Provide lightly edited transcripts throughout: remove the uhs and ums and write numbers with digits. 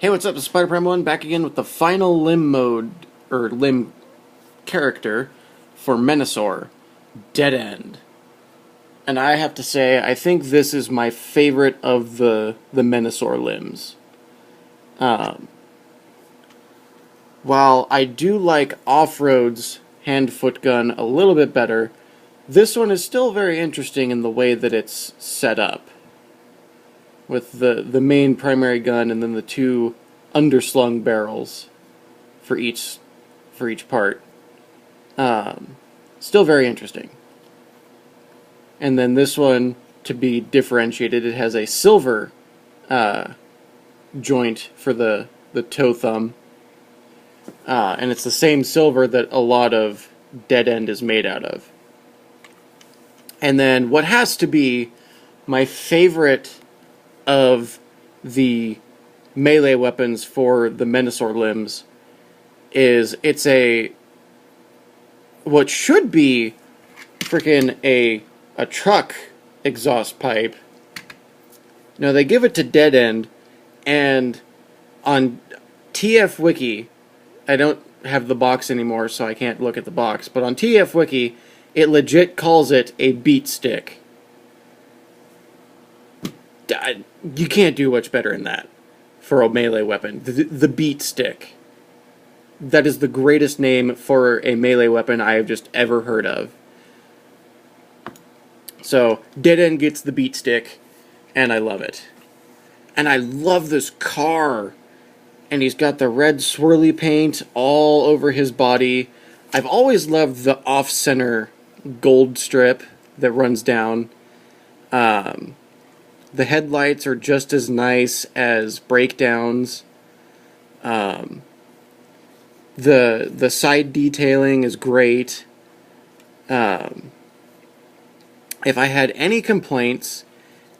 Hey, what's up? It's Spider Prime 1 back again with the final limb mode, or limb character for Menasor, Dead End. And I have to say, I think this is my favorite of the Menasor limbs. Um, while I do like Off-Road's hand-foot gun a little bit better, this one is still very interesting in the way that it's set up. With the main primary gun and then the two underslung barrels for each part. Still very interesting. And then this one, to be differentiated, it has a silver joint for the toe thumb. And it's the same silver that a lot of Dead End is made out of. And then what has to be my favorite of the melee weapons for the Menasor limbs is it's what should be freaking a truck exhaust pipe. Now they give it to Dead End, and on TF Wiki, I don't have the box anymore, so I can't look at the box, but on TF Wiki, it legit calls it a beat stick. You can't do much better than that for a melee weapon. The beat stick. That is the greatest name for a melee weapon I have just ever heard of. So, Dead End gets the beat stick, and I love it. And I love this car. And he's got the red swirly paint all over his body. I've always loved the off-center gold strip that runs down. The headlights are just as nice as breakdowns. The side detailing is great. If I had any complaints,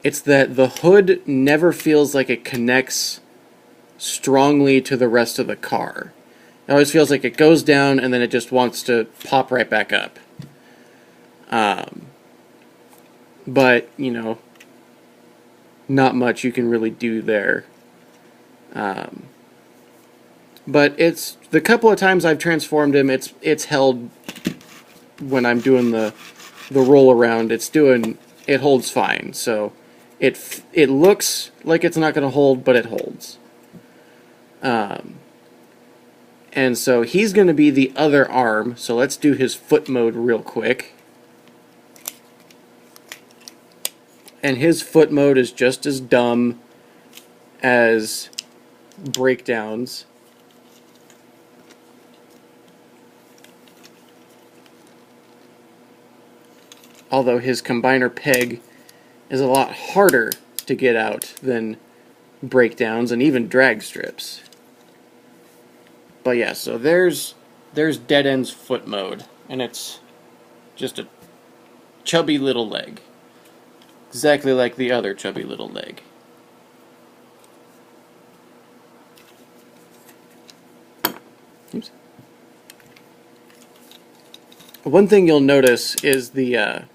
it's that the hood never feels like it connects strongly to the rest of the car. It always feels like it goes down and then it just wants to pop right back up. But, you know, not much you can really do there. But it's the couple of times I've transformed him, it's held when I'm doing the roll around. It holds fine. So it looks like it's not going to hold, but it holds. And so he's going to be the other arm. So let's do his foot mode real quick. And his foot mode is just as dumb as breakdowns. Although his combiner peg is a lot harder to get out than breakdowns and even drag strips. But yeah, so there's Dead End's foot mode, and it's just a chubby little leg. Exactly like the other chubby little leg. Oops. One thing you'll notice is the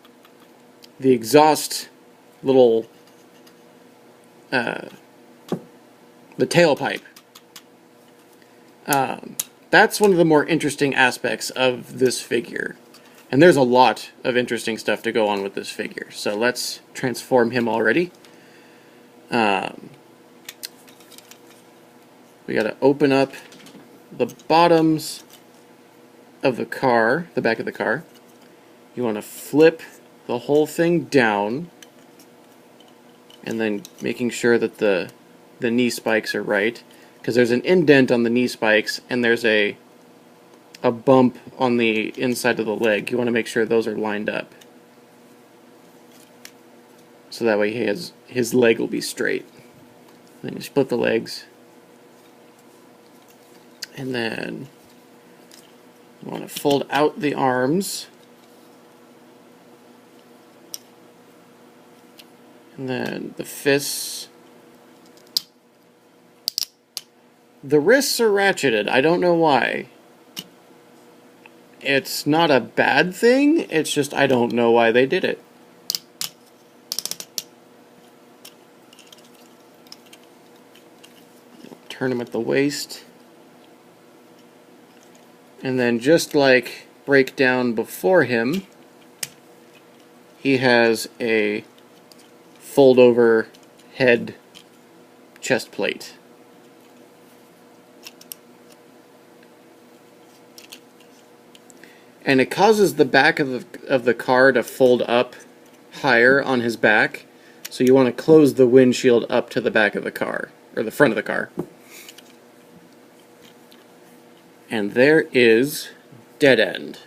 exhaust little the tailpipe. That's one of the more interesting aspects of this figure. And there's a lot of interesting stuff to go on with this figure. So let's transform him already. We gotta open up the bottoms of the car, the back of the car. You want to flip the whole thing down, and then making sure that the knee spikes are right, because there's an indent on the knee spikes, and there's a bump on the inside of the leg. You want to make sure those are lined up, so that way his leg will be straight. Then you split the legs, and then you want to fold out the arms, and then the fists. The wrists are ratcheted. I don't know why. It's not a bad thing, it's just I don't know why they did it. turn him at the waist. And then just like Breakdown before him, he has a fold-over head chest plate. And it causes the back of the car to fold up higher on his back. So you want to close the windshield up to the back of the car, or the front of the car. And there is Dead End.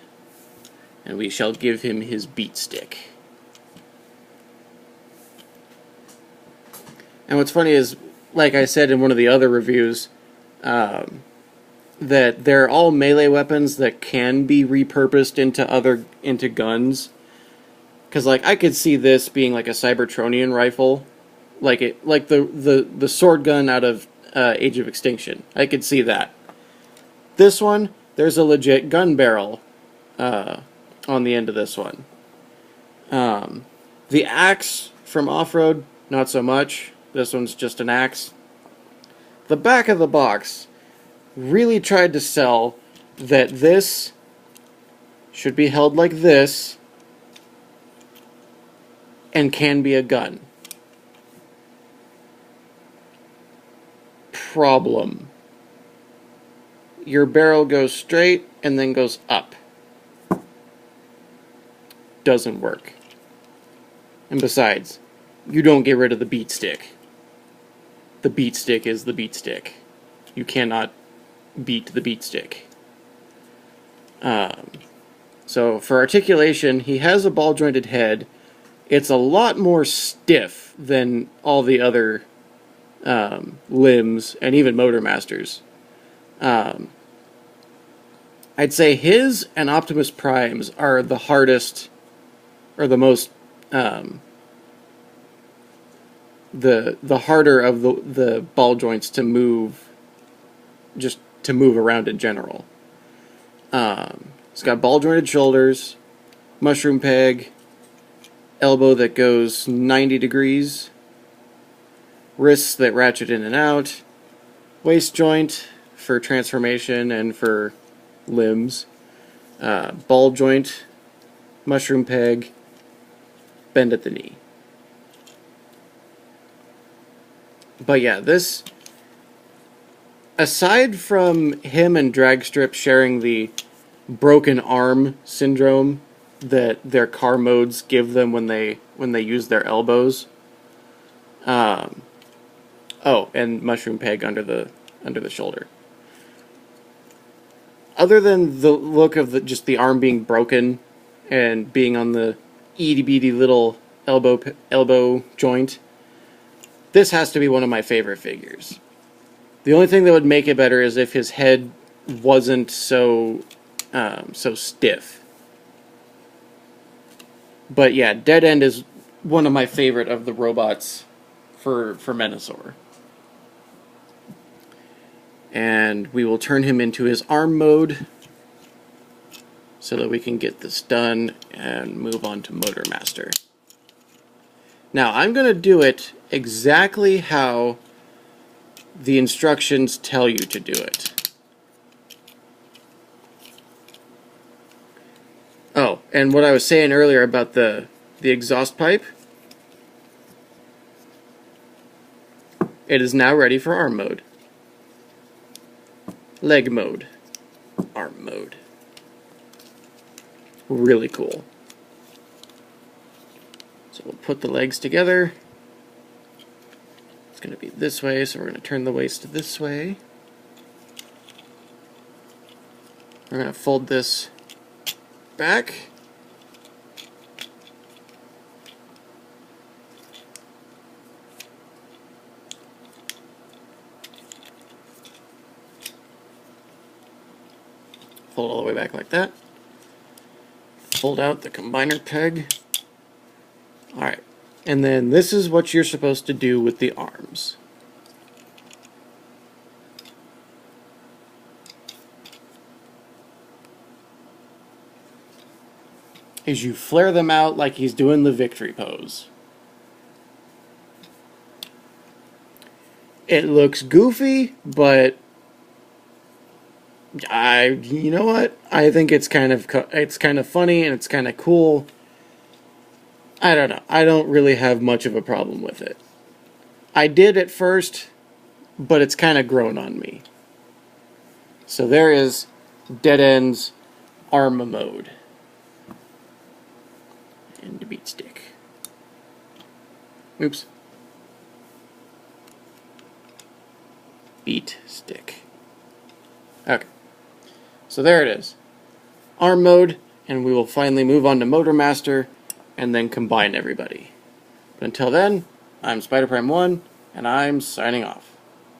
And we shall give him his beat stick. And what's funny is, like I said in one of the other reviews, that they're all melee weapons that can be repurposed into guns. Because like I could see this being like a Cybertronian rifle, like the sword gun out of Age of Extinction. I could see that. This one, there's a legit gun barrel on the end of this one. The axe from Off-Road, not so much. This one's just an axe. The back of the box really tried to sell that this should be held like this and can be a gun. Problem. Your barrel goes straight and then goes up. Doesn't work. And besides, you don't get rid of the beat stick. The beat stick is the beat stick. You cannot beat the beat stick. So for articulation, he has a ball-jointed head. It's a lot more stiff than all the other limbs and even Motormaster's. I'd say his and Optimus Prime's are the hardest, or the most, the harder of the ball joints to move, just to move around in general. It's got ball jointed shoulders, mushroom peg, elbow that goes 90 degrees, wrists that ratchet in and out, waist joint for transformation and for limbs, ball joint, mushroom peg, bend at the knee. But yeah, this, aside from him and Dragstrip sharing the broken arm syndrome that their car modes give them when they use their elbows, oh, and mushroom peg under the shoulder. Other than the look of just the arm being broken and being on the itty-bitty little elbow joint, this has to be one of my favorite figures. The only thing that would make it better is if his head wasn't so stiff. But yeah, Dead End is one of my favorite of the robots for menasor. And we will turn him into his arm mode so that we can get this done and move on to Motormaster. Now, I'm going to do it exactly how the instructions tell you to do it. Oh, and what I was saying earlier about the exhaust pipe, it is now ready for arm mode. Leg mode. Arm mode. Really cool. So we'll put the legs together. It's going to be this way, so we're going to turn the waist this way. We're going to fold this back. Fold all the way back like that. Fold out the combiner peg. Alright, and then this is what you're supposed to do with the arms. Is you flare them out like he's doing the victory pose. It looks goofy, but you know what? I think it's kind of funny and it's kind of cool. I don't know. I don't really have much of a problem with it. I did at first, but it's kind of grown on me. So there is Dead End's Arma mode. And the beat stick. Oops. Beat stick. Okay. So there it is. ARM mode, and we will finally move on to Motor Master and then combine everybody. But until then, I'm Spider Prime 1, and I'm signing off.